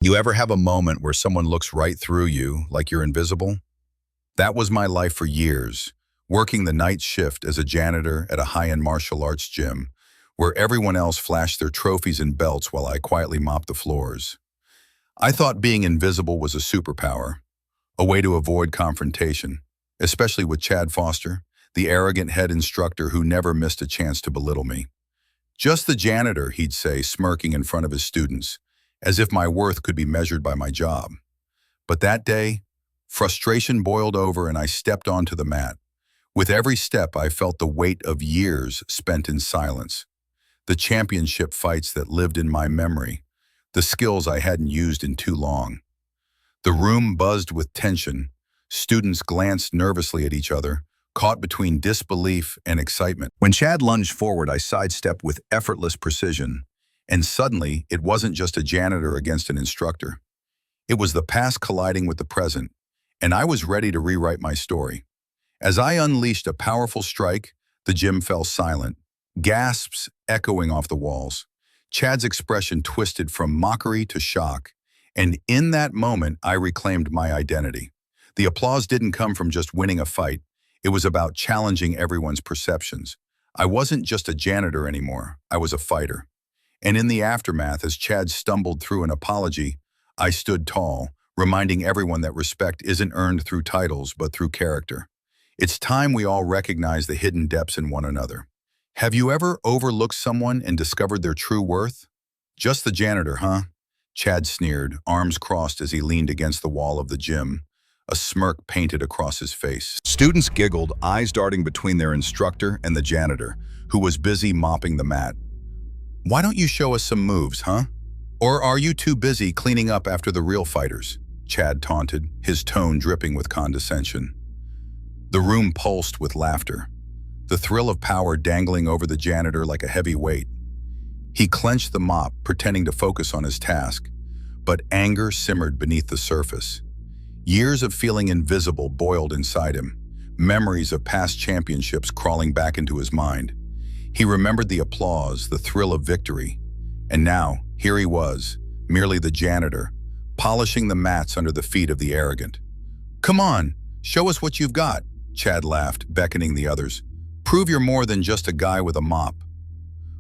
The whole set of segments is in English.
You ever have a moment where someone looks right through you, like you're invisible? That was my life for years, working the night shift as a janitor at a high-end martial arts gym, where everyone else flashed their trophies and belts while I quietly mopped the floors. I thought being invisible was a superpower, a way to avoid confrontation, especially with Chad Foster, the arrogant head instructor who never missed a chance to belittle me. "Just the janitor," he'd say, smirking in front of his students, as if my worth could be measured by my job. But that day, frustration boiled over and I stepped onto the mat. With every step, I felt the weight of years spent in silence. The championship fights that lived in my memory, the skills I hadn't used in too long. The room buzzed with tension. Students glanced nervously at each other, caught between disbelief and excitement. When Chad lunged forward, I sidestepped with effortless precision. And suddenly, it wasn't just a janitor against an instructor. It was the past colliding with the present, and I was ready to rewrite my story. As I unleashed a powerful strike, the gym fell silent, gasps echoing off the walls. Chad's expression twisted from mockery to shock, and in that moment, I reclaimed my identity. The applause didn't come from just winning a fight. It was about challenging everyone's perceptions. I wasn't just a janitor anymore. I was a fighter. And in the aftermath, as Chad stumbled through an apology, I stood tall, reminding everyone that respect isn't earned through titles, but through character. It's time we all recognize the hidden depths in one another. Have you ever overlooked someone and discovered their true worth? "Just the janitor, huh?" Chad sneered, arms crossed as he leaned against the wall of the gym, a smirk painted across his face. Students giggled, eyes darting between their instructor and the janitor, who was busy mopping the mat. "Why don't you show us some moves, huh? Or are you too busy cleaning up after the real fighters?" Chad taunted, his tone dripping with condescension. The room pulsed with laughter, the thrill of power dangling over the janitor like a heavy weight. He clenched the mop, pretending to focus on his task, but anger simmered beneath the surface. Years of feeling invisible boiled inside him, memories of past championships crawling back into his mind. He remembered the applause, the thrill of victory. And now, here he was, merely the janitor, polishing the mats under the feet of the arrogant. "Come on, show us what you've got," Chad laughed, beckoning the others. "Prove you're more than just a guy with a mop."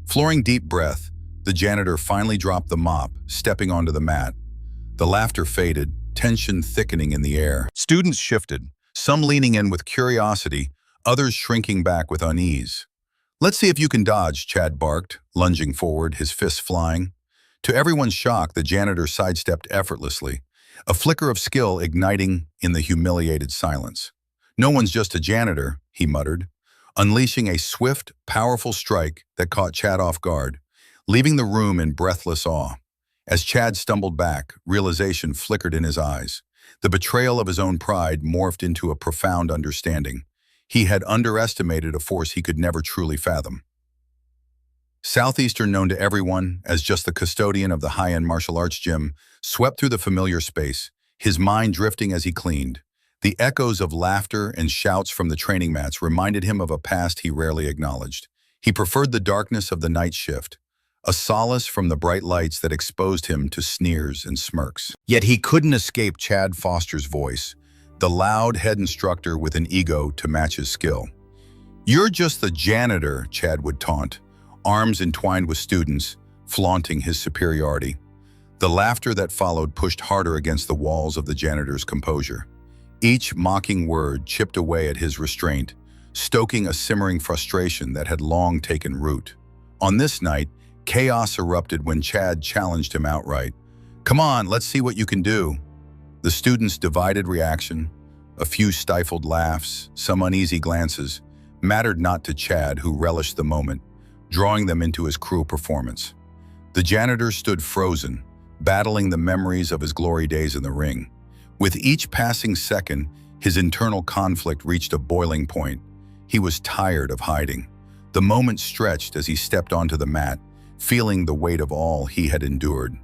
Flooring deep breath, the janitor finally dropped the mop, stepping onto the mat. The laughter faded, tension thickening in the air. Students shifted, some leaning in with curiosity, others shrinking back with unease. "Let's see if you can dodge," Chad barked, lunging forward, his fists flying. To everyone's shock, the janitor sidestepped effortlessly, a flicker of skill igniting in the humiliated silence. "No one's just a janitor," he muttered, unleashing a swift, powerful strike that caught Chad off guard, leaving the room in breathless awe. As Chad stumbled back, realization flickered in his eyes. The betrayal of his own pride morphed into a profound understanding. He had underestimated a force he could never truly fathom. Southeastern, known to everyone as just the custodian of the high-end martial arts gym, swept through the familiar space, his mind drifting as he cleaned. The echoes of laughter and shouts from the training mats reminded him of a past he rarely acknowledged. He preferred the darkness of the night shift, a solace from the bright lights that exposed him to sneers and smirks. Yet he couldn't escape Chad Foster's voice, the loud head instructor with an ego to match his skill. "You're just the janitor," Chad would taunt, arms entwined with students, flaunting his superiority. The laughter that followed pushed harder against the walls of the janitor's composure. Each mocking word chipped away at his restraint, stoking a simmering frustration that had long taken root. On this night, chaos erupted when Chad challenged him outright. "Come on, let's see what you can do." The students' divided reaction, a few stifled laughs, some uneasy glances, mattered not to Chad, who relished the moment, drawing them into his cruel performance. The janitor stood frozen, battling the memories of his glory days in the ring. With each passing second, his internal conflict reached a boiling point. He was tired of hiding. The moment stretched as he stepped onto the mat, feeling the weight of all he had endured.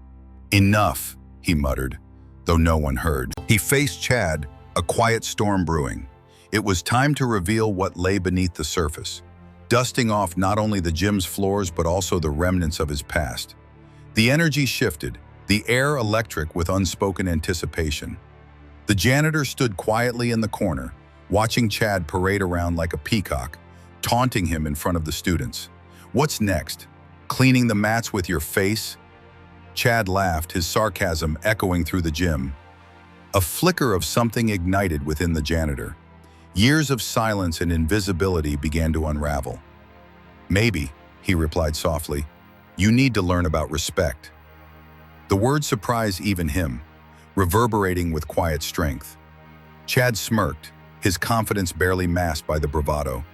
"Enough," he muttered, though no one heard. He faced Chad, a quiet storm brewing. It was time to reveal what lay beneath the surface, dusting off not only the gym's floors but also the remnants of his past. The energy shifted, the air electric with unspoken anticipation. The janitor stood quietly in the corner, watching Chad parade around like a peacock, taunting him in front of the students. "What's next? Cleaning the mats with your face?" Chad laughed, his sarcasm echoing through the gym. A flicker of something ignited within the janitor. Years of silence and invisibility began to unravel. "Maybe," he replied softly, "you need to learn about respect." The word surprised even him, reverberating with quiet strength. Chad smirked, his confidence barely masked by the bravado.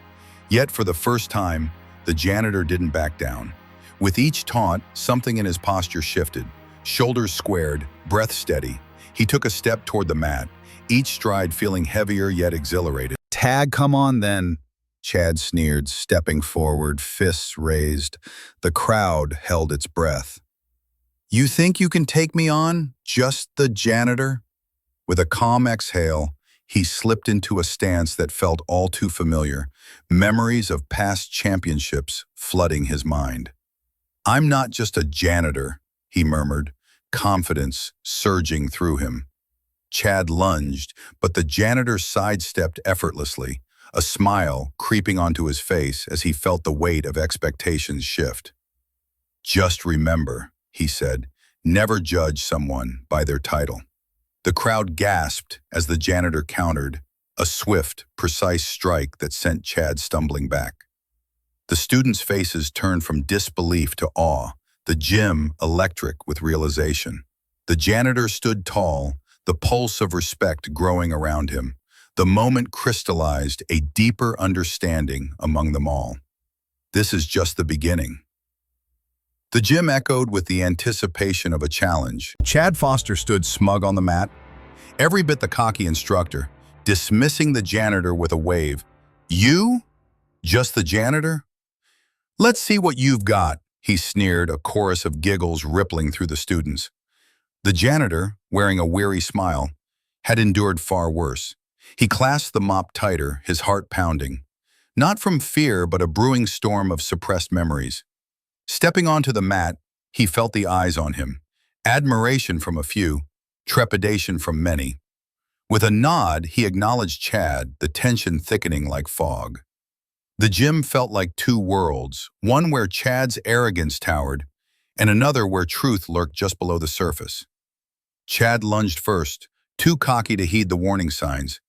Yet for the first time, the janitor didn't back down. With each taunt, something in his posture shifted. Shoulders squared, breath steady. He took a step toward the mat, each stride feeling heavier yet exhilarated. "Tag, come on then," Chad sneered, stepping forward, fists raised. The crowd held its breath. "You think you can take me on? Just the janitor?" With a calm exhale, he slipped into a stance that felt all too familiar, memories of past championships flooding his mind. "I'm not just a janitor," he murmured, confidence surging through him. Chad lunged, but the janitor sidestepped effortlessly, a smile creeping onto his face as he felt the weight of expectations shift. "Just remember," he said, "never judge someone by their title." The crowd gasped as the janitor countered, a swift, precise strike that sent Chad stumbling back. The students' faces turned from disbelief to awe, the gym electric with realization. The janitor stood tall, the pulse of respect growing around him. The moment crystallized a deeper understanding among them all. This is just the beginning. The gym echoed with the anticipation of a challenge. Chad Foster stood smug on the mat, every bit the cocky instructor, dismissing the janitor with a wave. "You? Just the janitor? Let's see what you've got," he sneered, a chorus of giggles rippling through the students. The janitor, wearing a weary smile, had endured far worse. He clasped the mop tighter, his heart pounding. Not from fear, but a brewing storm of suppressed memories. Stepping onto the mat, he felt the eyes on him. Admiration from a few, trepidation from many. With a nod, he acknowledged Chad, the tension thickening like fog. The gym felt like two worlds, one where Chad's arrogance towered, and another where truth lurked just below the surface. Chad lunged first, too cocky to heed the warning signs.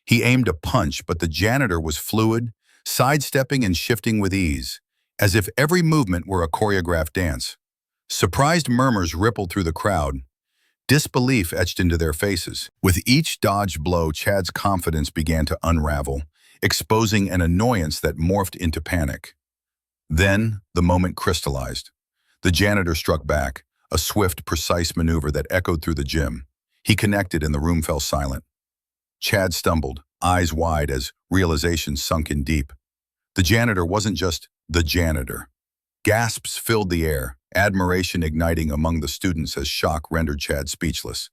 He aimed a punch, but the janitor was fluid, sidestepping and shifting with ease, as if every movement were a choreographed dance. Surprised murmurs rippled through the crowd. Disbelief etched into their faces. With each dodged blow, Chad's confidence began to unravel, exposing an annoyance that morphed into panic. Then, the moment crystallized. The janitor struck back, a swift, precise maneuver that echoed through the gym. He connected and the room fell silent. Chad stumbled, eyes wide as realization sunk in deep. The janitor wasn't just the janitor. Gasps filled the air, admiration igniting among the students as shock rendered Chad speechless.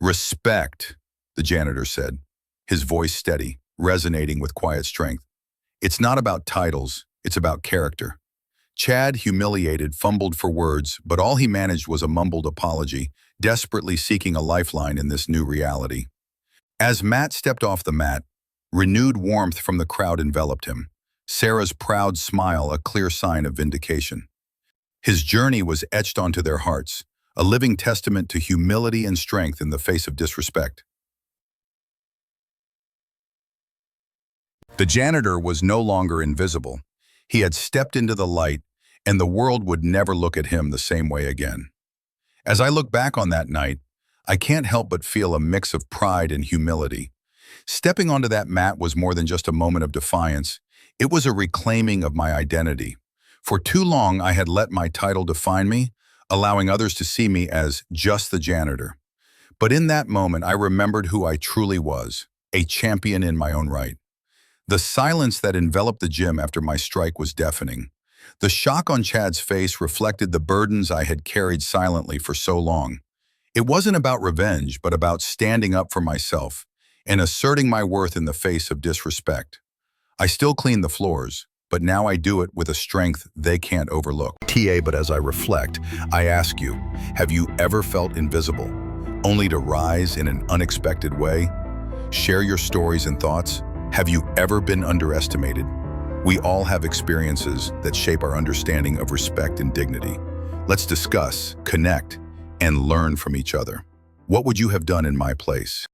"Respect," the janitor said, his voice steady, resonating with quiet strength. "It's not about titles, it's about character." Chad, humiliated, fumbled for words, but all he managed was a mumbled apology, desperately seeking a lifeline in this new reality. As Matt stepped off the mat, renewed warmth from the crowd enveloped him, Sarah's proud smile a clear sign of vindication. His journey was etched onto their hearts, a living testament to humility and strength in the face of disrespect. The janitor was no longer invisible. He had stepped into the light, and the world would never look at him the same way again. As I look back on that night, I can't help but feel a mix of pride and humility. Stepping onto that mat was more than just a moment of defiance. It was a reclaiming of my identity. For too long, I had let my title define me, allowing others to see me as just the janitor. But in that moment, I remembered who I truly was, a champion in my own right. The silence that enveloped the gym after my strike was deafening. The shock on Chad's face reflected the burdens I had carried silently for so long. It wasn't about revenge, but about standing up for myself and asserting my worth in the face of disrespect. I still cleaned the floors, but now I do it with a strength they can't overlook. TA, but as I reflect, I ask you, have you ever felt invisible, only to rise in an unexpected way? Share your stories and thoughts. Have you ever been underestimated? We all have experiences that shape our understanding of respect and dignity. Let's discuss, connect, and learn from each other. What would you have done in my place?